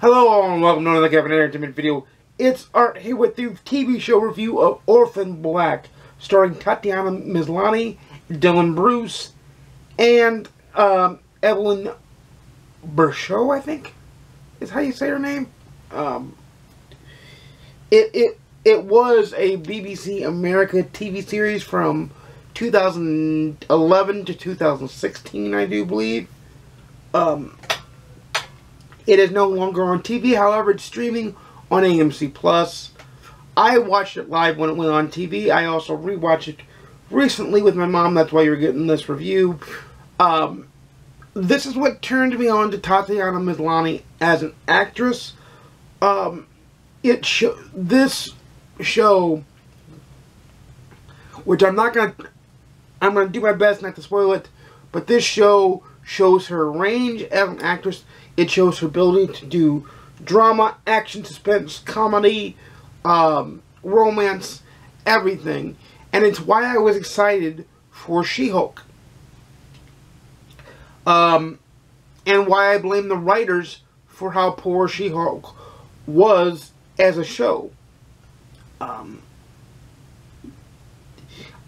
Hello all and welcome to another Kevin Entertainment video. It's Art here with the TV show review of Orphan Black, starring Tatiana Maslany, Dylan Bruce, and Evelyn Berchot, I think is how you say her name. It was a BBC America TV series from 2011 to 2016, I do believe. It is no longer on TV, however, it's streaming on AMC+. I watched it live when it went on TV. I also rewatched it recently with my mom. That's why you're getting this review. This is what turned me on to Tatiana Maslany as an actress. This show, which I'm gonna do my best not to spoil it, but this show shows her range as an actress. It shows her ability to do drama, action, suspense, comedy, romance, everything. And it's why I was excited for She-Hulk. And why I blame the writers for how poor She-Hulk was as a show.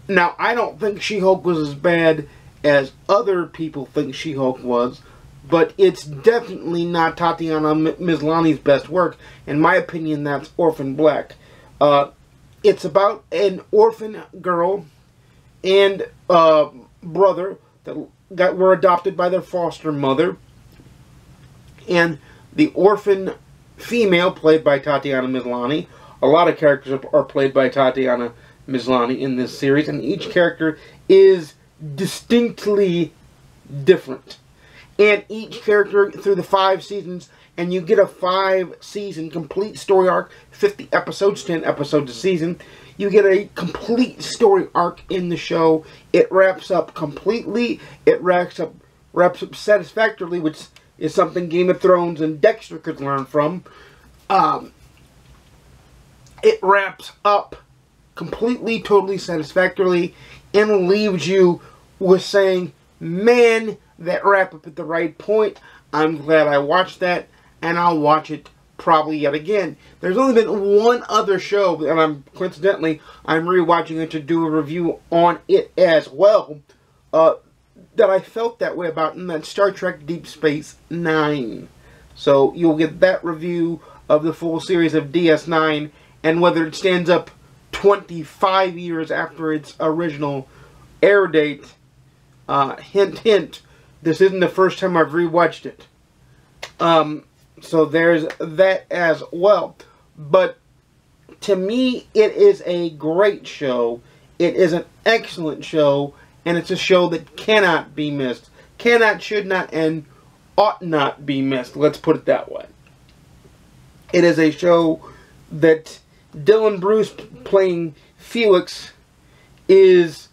Now, I don't think She-Hulk was as bad as other people think She-Hulk was, but it's definitely not Tatiana Maslany's best work. In my opinion, that's Orphan Black. It's about an orphan girl and brother that were adopted by their foster mother. And the orphan female, played by Tatiana Maslany. A lot of characters are played by Tatiana Maslany in this series, and each character is distinctly different. And each character through the 5 seasons, and you get a 5-season complete story arc, 50 episodes, 10 episodes a season. You get a complete story arc in the show. It wraps up completely. It wraps up satisfactorily, which is something Game of Thrones and Dexter could learn from. It wraps up completely, totally satisfactorily, and leaves you with saying, man, that wrap up at the right point. I'm glad I watched that, and I'll watch it probably yet again. There's only been one other show, and I'm rewatching it to do a review on it as well, that I felt that way about, and that's Star Trek Deep Space Nine. So you'll get that review of the full series of DS9, and whether it stands up 25 years after its original air date. Hint, hint. This isn't the first time I've rewatched it. So there's that as well. But to me, it is a great show. It is an excellent show. And it's a show that cannot be missed. Cannot, should not, and ought not be missed. Let's put it that way. It is a show that Dylan Bruce playing Felix is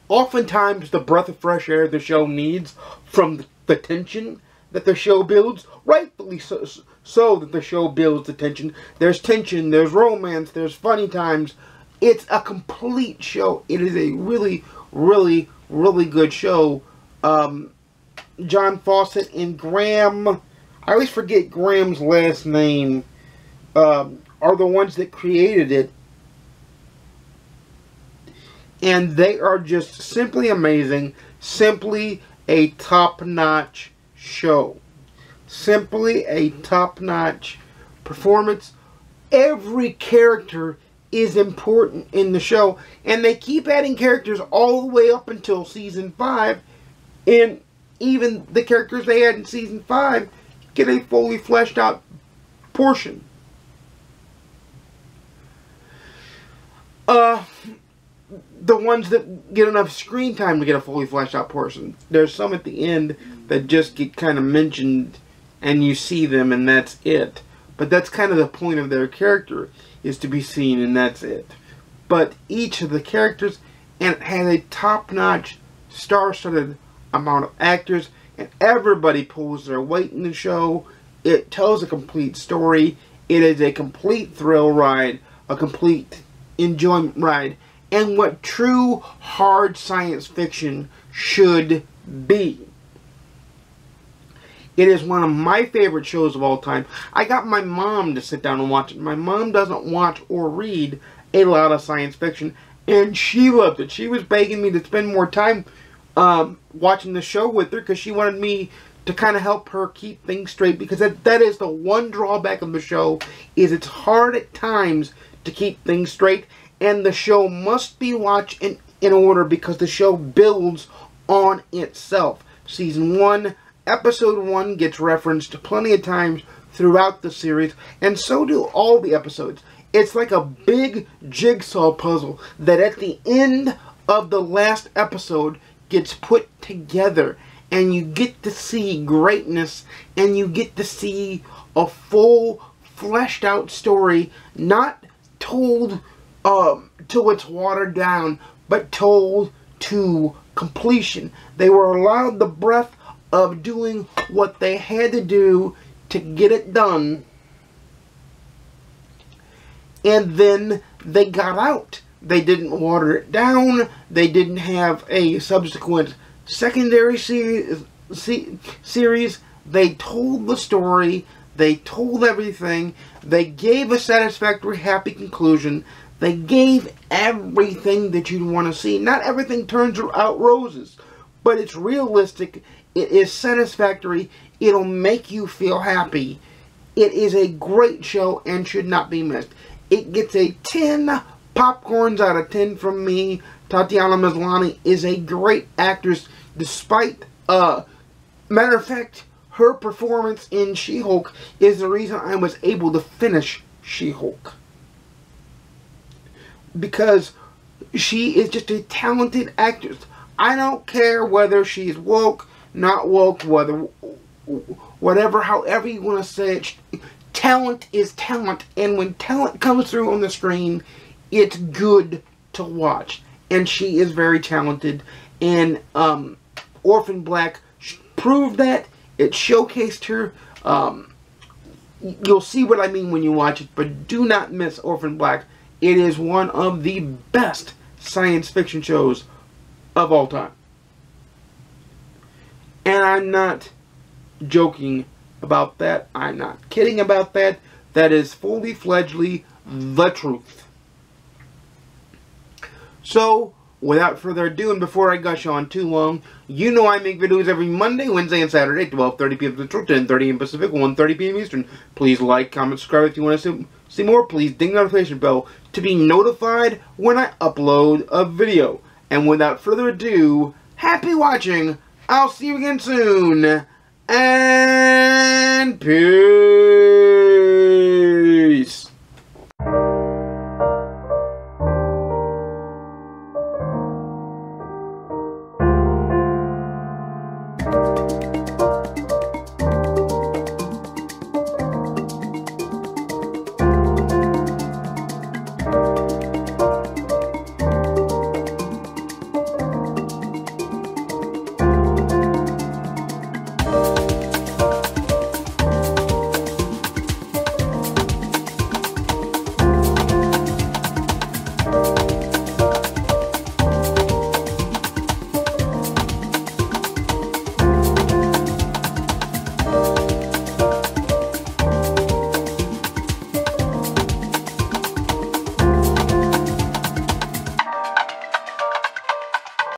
oftentimes the breath of fresh air the show needs from the tension that the show builds. Rightfully so that the show builds the tension. There's tension, there's romance, there's funny times. It's a complete show. It is a really, really, really good show. John Fawcett and Graham, I always forget Graham's last name, are the ones that created it. And they are just simply amazing. Simply a top-notch show. Simply a top-notch performance. Every character is important in the show. And they keep adding characters all the way up until Season 5. And even the characters they had in Season 5 get a fully fleshed out portion. The ones that get enough screen time to get a fully fleshed out portion. There's some at the end that just get kind of mentioned and you see them and that's it. But that's kind of the point of their character, is to be seen and that's it. But each of the characters, and it has a top-notch, star-studded amount of actors, and everybody pulls their weight in the show. It tells a complete story. It is a complete thrill ride, a complete enjoyment ride, and what true hard science fiction should be. It is one of my favorite shows of all time. I got my mom to sit down and watch it. My mom doesn't watch or read a lot of science fiction, and she loved it. She was begging me to spend more time watching the show with her because she wanted me to kind of help her keep things straight, because that is the one drawback of the show, is it's hard at times to keep things straight, and the show must be watched in order because the show builds on itself. Season 1, Episode 1 gets referenced plenty of times throughout the series, and so do all the episodes. It's like a big jigsaw puzzle that at the end of the last episode gets put together, and you get to see greatness, and you get to see a full, fleshed out story, not told till it's watered down, but told to completion. They were allowed the breath of doing what they had to do to get it done, and then they got out. They didn't water it down. They didn't have a subsequent secondary series. They told the story. They told everything. They gave a satisfactory, happy conclusion. They gave everything that you'd want to see. Not everything turns out roses, but it's realistic. It is satisfactory. It'll make you feel happy. It is a great show and should not be missed. It gets a 10 popcorns out of 10 from me. Tatiana Maslany is a great actress, despite, matter of fact, her performance in She-Hulk is the reason I was able to finish She-Hulk. Because she is just a talented actress. I don't care whether she's woke, not woke, whatever, however you want to say it. Talent is talent, and when talent comes through on the screen, it's good to watch. And she is very talented, and Orphan Black proved that. It showcased her. You'll see what I mean when you watch it, but do not miss Orphan Black. It is one of the best science fiction shows of all time. And I'm not joking about that. I'm not kidding about that. That is fully fledgedly the truth. So, without further ado, and before I gush on too long, you know I make videos every Monday, Wednesday, and Saturday, 12:30 p.m. Central, 10:30 p.m. Pacific, 1:30 p.m. Eastern. Please like, comment, subscribe if you want to see more. Please ding the notification bell to be notified when I upload a video. And without further ado, happy watching. I'll see you again soon. And peace.